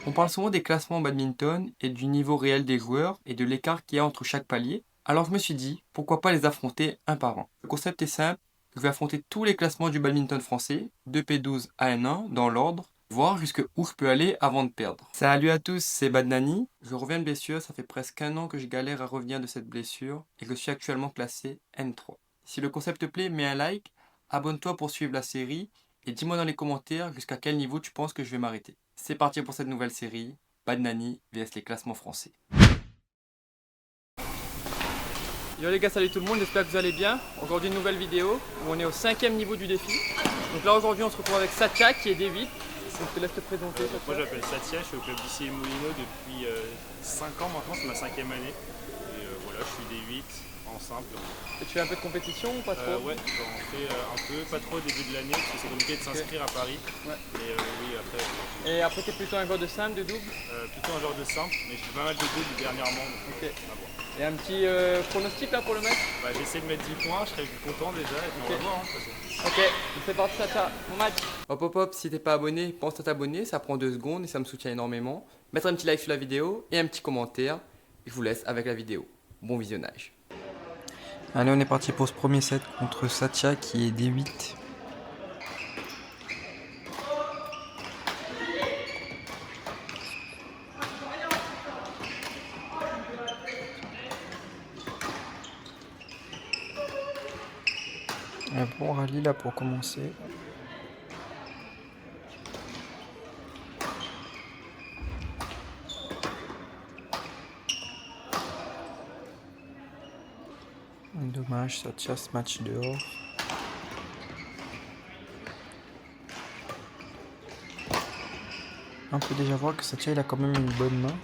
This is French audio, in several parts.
On parle souvent des classements en badminton et du niveau réel des joueurs et de l'écart qu'il y a entre chaque palier. Alors je me suis dit, pourquoi pas les affronter un par un. Le concept est simple, je vais affronter tous les classements du badminton français, de P12 à N1, dans l'ordre, voir jusque où je peux aller avant de perdre. Salut à tous, c'est Badnani. Je reviens de blessure, ça fait presque un an que je galère à revenir de cette blessure et que je suis actuellement classé N3. Si le concept te plaît, mets un like, abonne-toi pour suivre la série et dis-moi dans les commentaires jusqu'à quel niveau tu penses que je vais m'arrêter. C'est parti pour cette nouvelle série, Badnani vs les classements français. Yo les gars, salut tout le monde, j'espère que vous allez bien. Aujourd'hui une nouvelle vidéo où on est au 5e niveau du défi. Donc là aujourd'hui on se retrouve avec Satya qui est D8. Donc je te laisse te présenter. Moi je m'appelle Satya, je suis au club d'ici Moulineau depuis 5 ans maintenant, c'est ma 5e année. Et voilà, je suis D8 en simple. Et tu fais un peu de compétition ou pas trop? Ouais, j'en fais un peu, pas trop au début de l'année parce que c'est compliqué de s'inscrire à Paris. Ouais. Mais oui, après. Et après t'es plutôt un joueur de simple, de double? Plutôt un genre de simple, mais je fais pas mal de doubles dernièrement. Donc, Ok. à voir. Et un petit pronostic là pour le match? J'essaie de mettre 10 points, je serais content déjà, et puis on va voir. De toute façon. Ok, c'est parti Satya, bon match. Hop hop hop, si t'es pas abonné, pense à t'abonner, ça prend 2 secondes et ça me soutient énormément. Mettre un petit like sur la vidéo et un petit commentaire. Je vous laisse avec la vidéo. Bon visionnage. Allez, on est parti pour ce premier set contre Satya qui est D8. Un bon rallye là pour commencer. Dommage, Satya ce match dehors. On peut déjà voir que Satya il a quand même une bonne main.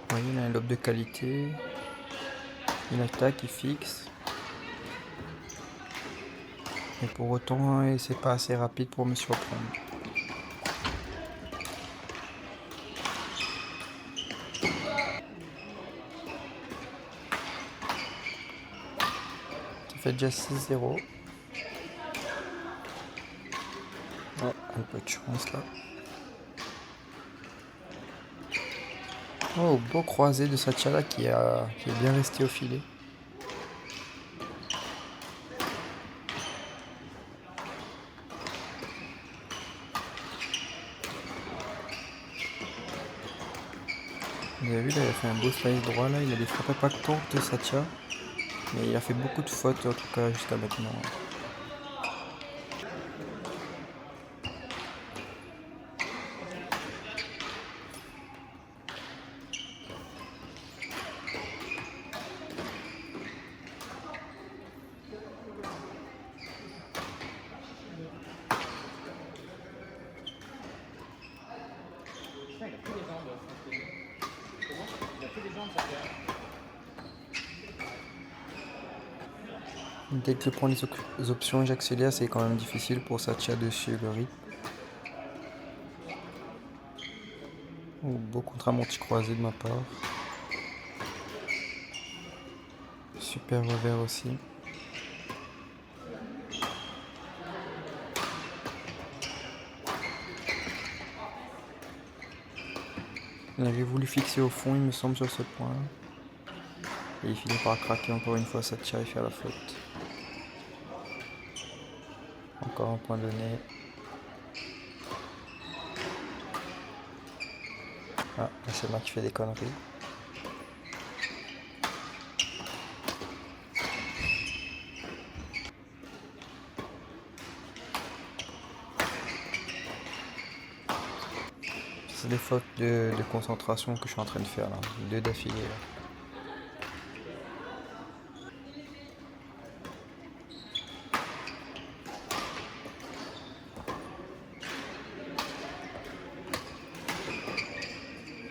Vous voyez, il a un lob de qualité. Il attaque, il fixe. Et pour autant, c'est pas assez rapide pour me surprendre. Ça fait déjà 6-0. Ouais, un peu de chance là. Oh, beau croisé de Satya là qui est bien resté au filet. Vous avez vu là, il a fait un beau slice droit là, il a des frappes impactantes de Satya. Mais il a fait beaucoup de fautes en tout cas jusqu'à maintenant. Dès que je prends les options et j'accélère, c'est quand même difficile pour Satya de suivre le rythme. Oh, beau contre-amorti croisé de ma part. Super revers aussi. Il avait voulu fixer au fond, il me semble, sur ce point. Et il finit par craquer encore une fois Satya et faire la faute. Encore un point donné. Ah, c'est moi qui fais des conneries. C'est des fautes de concentration que je suis en train de faire là. 2 d'affilée là.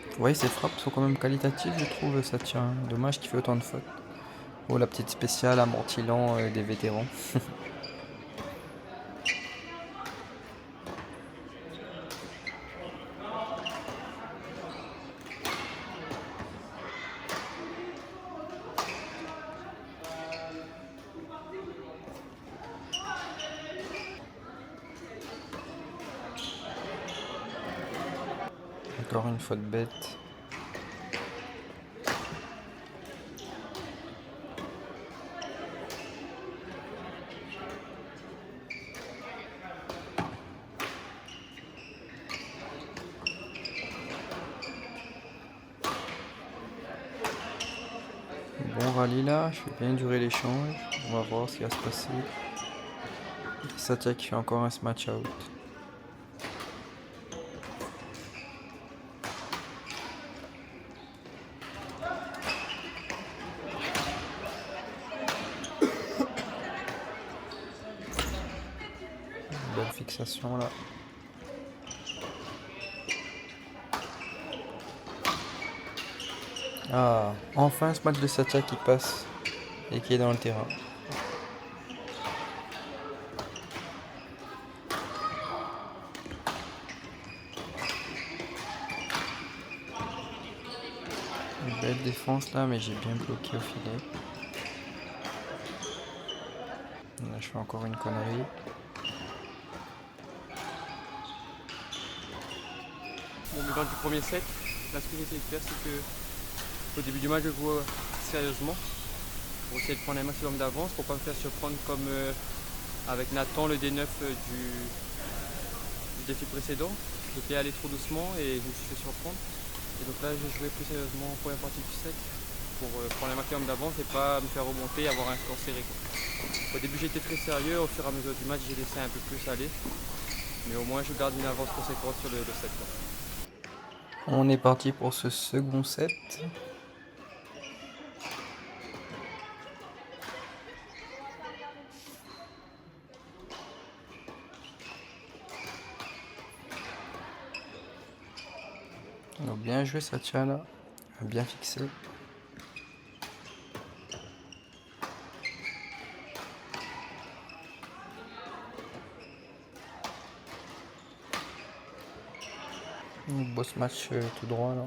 Vous voyez, ces frappes sont quand même qualitatives, je trouve, Satya. Dommage qu'il fait autant de fautes. Oh, la petite spéciale amortilant des vétérans. Encore une faute bête. Bon rallye là, je fais bien durer l'échange. On va voir ce qui va se passer. Satya qui fait encore un smash out. Belle fixation là. Ah, enfin ce match de Satya qui passe et qui est dans le terrain. Une belle défense là, mais j'ai bien bloqué au filet. Là, je fais encore une connerie. Bon, mais dans le premier set, là ce que j'ai essayé de faire, c'est que au début du match, je joue sérieusement pour essayer de prendre un maximum d'avance, pour pas me faire surprendre comme avec Nathan, le D9 du défi précédent. J'étais allé trop doucement et je me suis fait surprendre. Et donc là, j'ai joué plus sérieusement en première partie du set pour prendre un maximum d'avance et pas me faire remonter et avoir un score serré, quoi. Au début, j'étais très sérieux, au fur et à mesure du match, j'ai laissé un peu plus aller. Mais au moins, je garde une avance conséquente sur le set, quoi. On est parti pour ce second set. Donc bien joué Satya là, bien fixé. Boss match tout droit là.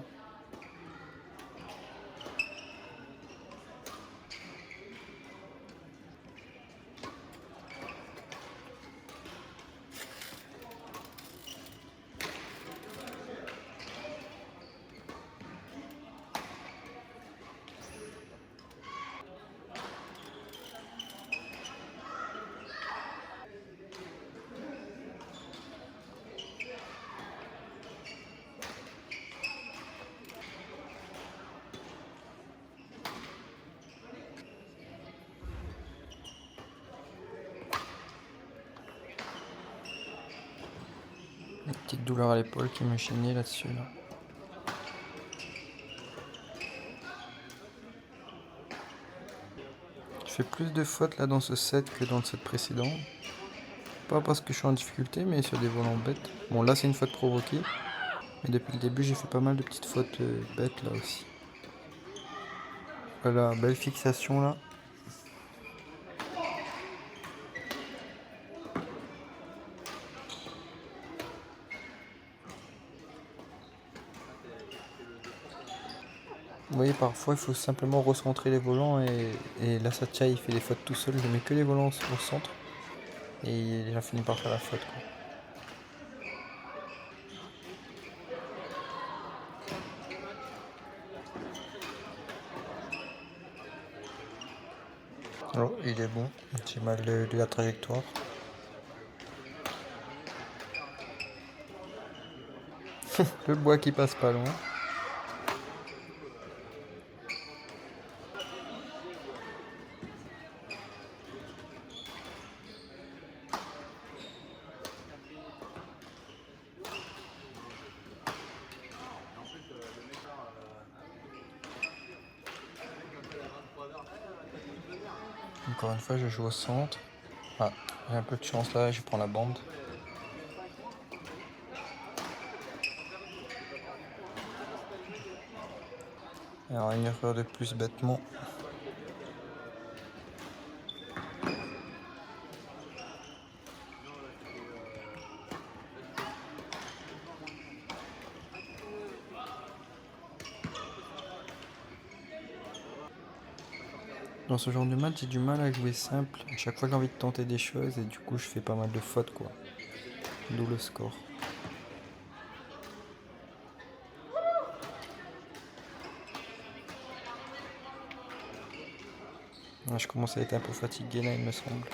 Une petite douleur à l'épaule qui me chignait là-dessus là. Je fais plus de fautes là dans ce set que dans le set précédent. Pas parce que je suis en difficulté, mais sur des volants bêtes. Bon là c'est une faute provoquée. Mais depuis le début j'ai fait pas mal de petites fautes bêtes là aussi. Voilà, belle fixation là. Vous voyez, parfois il faut simplement recentrer les volants et là Satya il fait les fautes tout seul. Je mets que les volants au centre et il a fini par faire la faute, quoi. Oh, il est bon. J'ai mal lu la trajectoire. Le bois qui passe pas loin. Encore une fois, je joue au centre. Ah, j'ai un peu de chance là, je prends la bande. Alors, une erreur de plus bêtement. Dans ce genre de match, j'ai du mal à jouer simple. À chaque fois, j'ai envie de tenter des choses et du coup, je fais pas mal de fautes, quoi. D'où le score. Ouais, je commence à être un peu fatigué là, il me semble.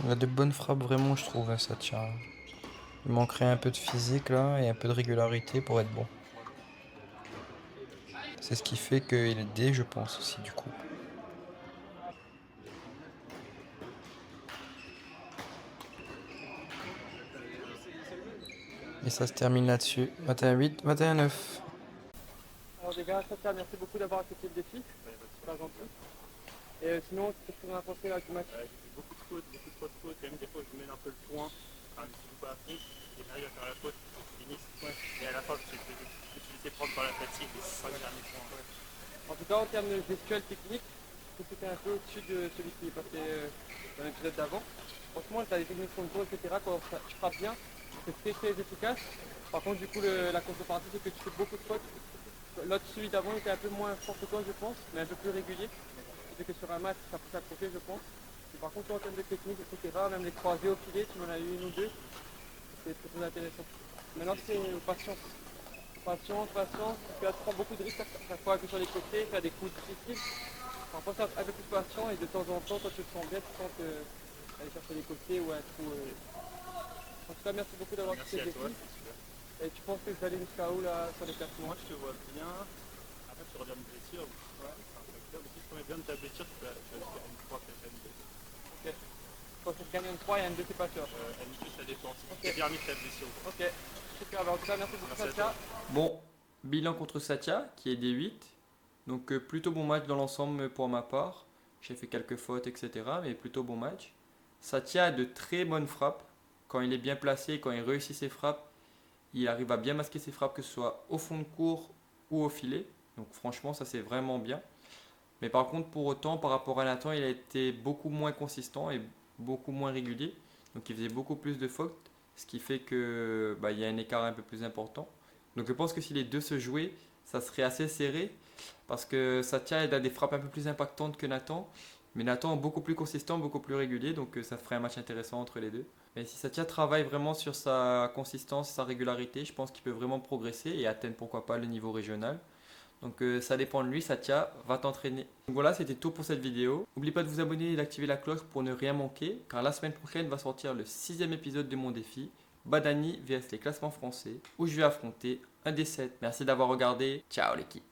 Il a de bonnes frappes vraiment, je trouve, hein, ça tient. Il manquerait un peu de physique là et un peu de régularité pour être bon. C'est ce qui fait qu'il est D, je pense aussi du coup. Et ça se termine là-dessus. 21-8, 21-9. Alors les gars, Satya, merci beaucoup d'avoir accepté le défi, c'est super gentil. Et sinon, qu'est-ce que vous en avez pensé là, du match? J'ai fait beaucoup de fautes, même des fois je mène un peu le point, enfin je suis pas à fond, et j'arrive à faire la faute, je finis. Et à la fin je me suis laissé prendre par la fatigue les 5 derniers points. En tout cas, en termes de gestuelle technique, je trouve que c'était un peu au-dessus de celui qui est passé dans l'épisode d'avant. Franchement, tu as des techniques contre etc. Quand tu frappes bien, c'est très efficace. Par contre, du coup, la contrepartie, c'est que tu fais beaucoup de fautes. L'autre, celui d'avant, était un peu moins fort que toi, je pense, mais un peu plus régulier. C'est que sur un match, ça peut s'accrocher, je pense. Et par contre, en termes de technique, etc., même les croisés au filet, tu m'en as eu une ou deux, c'est très intéressant. Maintenant, c'est patience. Patience, parce que là, tu prends beaucoup de risques à chaque fois que sur les côtés, faire des coups difficiles. Parfois, c'est un peu plus patient et de temps en temps, quand tu te sens bien, tu sens que aller chercher les côtés ou un trou. En tout cas, merci beaucoup d'avoir Merci fait à le toi, défi. c'est super. Et tu penses que je vais aller jusqu'à où là sur les classements? Moi je te vois bien, après tu reviens de blessure, ouais. Mais si je connais bien de ta blessure, tu vas faire une 3 peut-être N2. Ok. Quand tu gagnes une 3 et un 2, c'est pas sûr. N2 ça dépend, si Ok. tu t'es bien mis ta blessure. Ok. Super, bah, en tout cas, merci beaucoup, Merci à Satya. Bon, bilan contre Satya, qui est D8. Donc plutôt bon match dans l'ensemble pour ma part. J'ai fait quelques fautes, etc. Mais plutôt bon match. Satya a de très bonnes frappes. Quand il est bien placé, quand il réussit ses frappes, il arrive à bien masquer ses frappes, que ce soit au fond de cours ou au filet. Donc franchement, ça c'est vraiment bien. Mais par contre, pour autant, par rapport à Nathan, il a été beaucoup moins consistant et beaucoup moins régulier. Donc il faisait beaucoup plus de fautes, ce qui fait que il y a un écart un peu plus important. Donc je pense que si les deux se jouaient, ça serait assez serré parce que Satya a des frappes un peu plus impactantes que Nathan. Mais Nathan est beaucoup plus consistant, beaucoup plus régulier, donc ça ferait un match intéressant entre les deux. Mais si Satya travaille vraiment sur sa consistance, sa régularité, je pense qu'il peut vraiment progresser et atteindre pourquoi pas le niveau régional. Donc ça dépend de lui, Satya, va t'entraîner. Donc voilà, c'était tout pour cette vidéo. N'oublie pas de vous abonner et d'activer la cloche pour ne rien manquer, car la semaine prochaine va sortir le 6e épisode de mon défi, Badani vs les classements français, où je vais affronter un des 7. Merci d'avoir regardé, ciao l'équipe.